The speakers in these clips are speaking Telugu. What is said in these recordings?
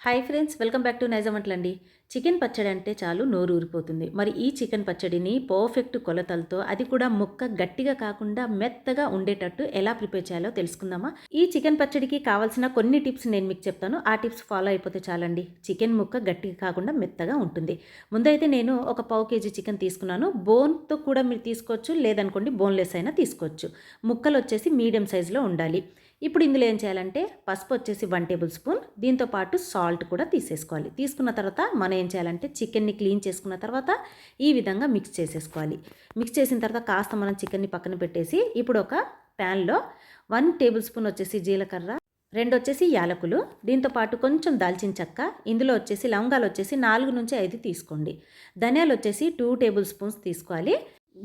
Hi friends, welcome back to Nizam వంటలండి. చికెన్ పచ్చడి అంటే చాలు నోరు ఊరిపోతుంది. మరి ఈ చికెన్ పచ్చడిని పర్ఫెక్ట్ కొలతలతో, అది కూడా ముక్క గట్టిగా కాకుండా మెత్తగా ఉండేటట్టు ఎలా ప్రిపేర్ చేయాలో తెలుసుకుందామా? ఈ చికెన్ పచ్చడికి కావాల్సిన కొన్ని టిప్స్ నేను మీకు చెప్తాను. ఆ టిప్స్ ఫాలో అయిపోతే చాలండి. చికెన్ ముక్క గట్టిగా కాకుండా మెత్తగా ఉంటుంది. ముందైతే నేను ఒక పావు కేజీ చికెన్ తీసుకున్నాను. బోన్తో కూడా మీరు తీసుకోవచ్చు, లేదనుకోండి బోన్లెస్ అయినా తీసుకోవచ్చు. ముక్కలు వచ్చేసి మీడియం సైజులో ఉండాలి. ఇప్పుడు ఇందులో ఏం చేయాలంటే పసుపు వచ్చేసి 1 టేబుల్ స్పూన్, దీంతోపాటు సాల్ట్ కూడా తీసేసుకోవాలి. తీసుకున్న తర్వాత మనం ఏం చేయాలంటే చికెన్ని క్లీన్ చేసుకున్న తర్వాత ఈ విధంగా మిక్స్ చేసేసుకోవాలి. మిక్స్ చేసిన తర్వాత కాస్త మనం చికెన్ని పక్కన పెట్టేసి ఇప్పుడు ఒక ప్యాన్లో 1 టేబుల్ స్పూన్ వచ్చేసి జీలకర్ర, 2 వచ్చేసి యాలకులు, దీంతోపాటు కొంచెం దాల్చిన చెక్క, ఇందులో వచ్చేసి లవంగాలు వచ్చేసి 4 నుంచి 5 తీసుకోండి. ధనియాలు వచ్చేసి 2 టేబుల్ స్పూన్స్ తీసుకోవాలి.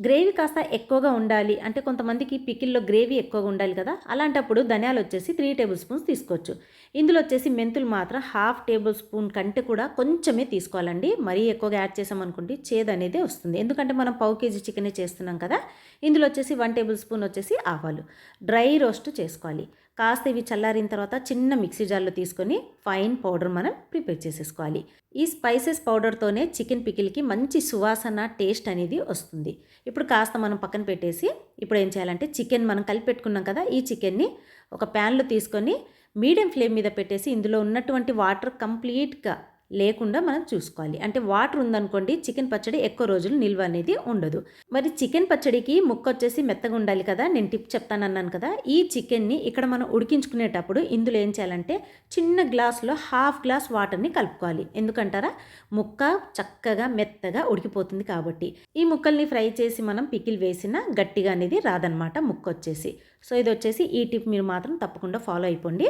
గ్రేవీ కాస్త ఎక్కువగా ఉండాలి అంటే కొంతమందికి పికిల్లో గ్రేవీ ఎక్కువగా ఉండాలి కదా, అలాంటప్పుడు ధనియాలు వచ్చేసి 3 టేబుల్ స్పూన్స్ తీసుకోవచ్చు. ఇందులో వచ్చేసి మెంతులు మాత్రం 1/2 టేబుల్ స్పూన్ కంటే కూడా కొంచెమే తీసుకోవాలండి. మరీ ఎక్కువగా యాడ్ చేసామనుకోండి చేదు అనేది వస్తుంది. ఎందుకంటే మనం పావు కేజీ చికెనే చేస్తున్నాం కదా. ఇందులో వచ్చేసి 1 టేబుల్ స్పూన్ వచ్చేసి ఆవాలు డ్రై రోస్ట్ చేసుకోవాలి. కాస్త ఇవి చల్లారిన తర్వాత చిన్న మిక్సీ జార్లో తీసుకొని ఫైన్ పౌడర్ మనం ప్రిపేర్ చేసేసుకోవాలి. ఈ స్పైసెస్ పౌడర్తోనే చికెన్ పికిల్కి మంచి సువాసన టేస్ట్ అనేది వస్తుంది. ఇప్పుడు కాస్త మనం పక్కన పెట్టేసి ఇప్పుడు ఏం చేయాలంటే చికెన్ మనం కలిపి పెట్టుకున్నాం కదా, ఈ చికెన్ని ఒక ప్యాన్లో తీసుకొని మీడియం ఫ్లేమ్ మీద పెట్టేసి ఇందులో ఉన్నటువంటి వాటర్ కంప్లీట్గా లేకుండా మనం చూసుకోవాలి. అంటే వాటర్ ఉందనుకోండి చికెన్ పచ్చడి ఎక్కువ రోజులు నిల్వ అనేది ఉండదు. మరి చికెన్ పచ్చడికి ముక్క వచ్చేసి మెత్తగా ఉండాలి కదా, నేను టిప్ చెప్తానన్నాను కదా. ఈ చికెన్ని ఇక్కడ మనం ఉడికించుకునేటప్పుడు ఇందులో ఏం చేయాలంటే చిన్న గ్లాసులో 1/2 గ్లాస్ వాటర్ని కలుపుకోవాలి. ఎందుకంటారా, ముక్క చక్కగా మెత్తగా ఉడికిపోతుంది కాబట్టి. ఈ ముక్కల్ని ఫ్రై చేసి మనం పికిల్ వేసిన గట్టిగా అనేది రాదనమాట ముక్క వచ్చేసి. సో ఇది వచ్చేసి ఈ టిప్ మీరు మాత్రం తప్పకుండా ఫాలో అయిపోండి.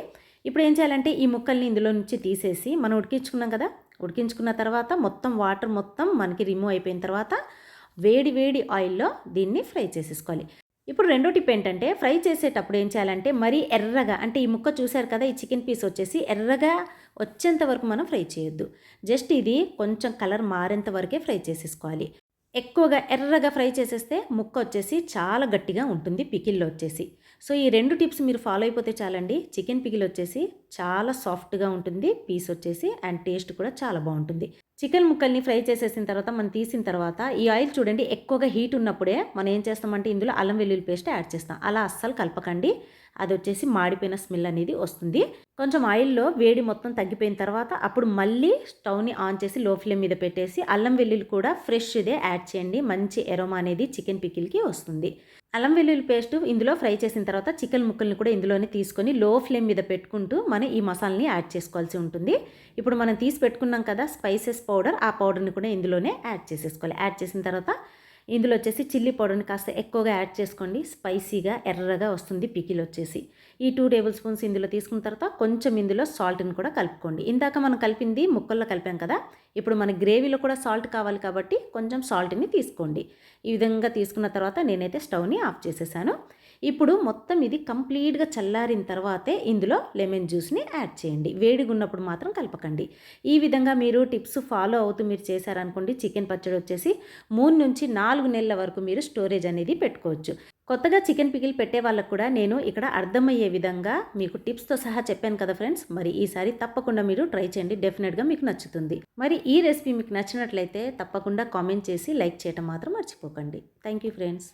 ఇప్పుడు ఏం చేయాలంటే ఈ ముక్కల్ని ఇందులో నుంచి తీసేసి మనం ఉడికించుకున్నాం కదా, ఉడికించుకున్న తర్వాత మొత్తం వాటర్ మొత్తం మనకి రిమూవ్ అయిపోయిన తర్వాత వేడి వేడి ఆయిల్లో దీన్ని ఫ్రై చేసేసుకోవాలి. ఇప్పుడు రెండో టిప్ ఏంటంటే ఫ్రై చేసేటప్పుడు ఏం చేయాలంటే మరీ ఎర్రగా, అంటే ఈ ముక్క చూసారు కదా, ఈ చికెన్ పీస్ వచ్చేసి ఎర్రగా వచ్చేంత వరకు మనం ఫ్రై చేయొద్దు. జస్ట్ ఇది కొంచెం కలర్ మారేంత వరకే ఫ్రై చేసేసుకోవాలి. ఎక్కువగా ఎర్రగా ఫ్రై చేసేస్తే ముక్క వచ్చేసి చాలా గట్టిగా ఉంటుంది పికిల్లో వచ్చేసి. సో ఈ 2 టిప్స్ మీరు ఫాలో అయిపోతే చాలండి. చికెన్ పికిల్ వచ్చేసి చాలా సాఫ్ట్గా ఉంటుంది పీస్ వచ్చేసి, అండ్ టేస్ట్ కూడా చాలా బాగుంటుంది. చికెన్ ముక్కల్ని ఫ్రై చేసేసిన తర్వాత మనం తీసిన తర్వాత ఈ ఆయిల్ చూడండి ఎక్కువగా హీట్ ఉన్నప్పుడే మనం ఏం చేస్తామంటే ఇందులో అల్లం వెల్లుల్లి పేస్ట్ యాడ్ చేస్తాం. అలా అస్సలు కలపకండి, అది వచ్చేసి మాడిపోయిన స్మెల్ అనేది వస్తుంది. కొంచెం ఆయిల్లో వేడి మొత్తం తగ్గిపోయిన తర్వాత అప్పుడు మళ్ళీ స్టవ్ని ఆన్ చేసి లో ఫ్లేమ్ మీద పెట్టేసి అల్లం వెల్లుల్లి కూడా ఫ్రెష్దే యాడ్ చేయండి. మంచి ఎరోమా అనేది చికెన్ పికిల్కి వస్తుంది. అల్లం వెల్లుల్లి పేస్ట్ ఇందులో ఫ్రై చేసిన తర్వాత చికెన్ ముక్కల్ని కూడా ఇందులోనే తీసుకొని లో ఫ్లేమ్ మీద పెట్టుకుంటూ మనం ఈ మసాలాని యాడ్ చేసుకోవాల్సి ఉంటుంది. ఇప్పుడు మనం తీసి పెట్టుకున్నాం కదా స్పైసెస్ పౌడర్, ఆ పౌడర్ని కూడా ఇందులోనే యాడ్ చేసేసుకోవాలి. యాడ్ చేసిన తర్వాత ఇందులో వచ్చేసి చిల్లీ పౌడర్ని కాస్త ఎక్కువగా యాడ్ చేసుకోండి. స్పైసీగా ఎర్రగా వస్తుంది పికిల్ వచ్చేసి. ఈ 2 టేబుల్ స్పూన్స్ ఇందులో తీసుకున్న తర్వాత కొంచెం ఇందులో సాల్ట్ని కూడా కలుపుకోండి. ఇందాక మనం కలిపింది ముక్కల్లో కలిపాం కదా, ఇప్పుడు మన గ్రేవీలో కూడా సాల్ట్ కావాలి కాబట్టి కొంచెం సాల్ట్ని తీసుకోండి. ఈ విధంగా తీసుకున్న తర్వాత నేనైతే స్టవ్ని ఆఫ్ చేసేసాను. ఇప్పుడు మొత్తం ఇది కంప్లీట్గా చల్లారిన తర్వాతే ఇందులో లెమన్ జ్యూస్ని యాడ్ చేయండి. వేడిగా ఉన్నప్పుడు మాత్రం కలపకండి. ఈ విధంగా మీరు టిప్స్ ఫాలో అవుతూ మీరు చేశారనుకోండి చికెన్ పచ్చడి వచ్చేసి 3 నుంచి 4 నెలల వరకు మీరు స్టోరేజ్ అనేది పెట్టుకోవచ్చు. కొత్తగా చికెన్ పికిల్ పెట్టే వాళ్ళకు కూడా నేను ఇక్కడ అర్థమయ్యే విధంగా మీకు టిప్స్తో సహా చెప్పాను కదా ఫ్రెండ్స్. మరి ఈసారి తప్పకుండా మీరు ట్రై చేయండి, డెఫినెట్గా మీకు నచ్చుతుంది. మరి ఈ రెసిపీ మీకు నచ్చినట్లయితే తప్పకుండా కామెంట్ చేసి లైక్ చేయడం మాత్రం మర్చిపోకండి. Thank you friends.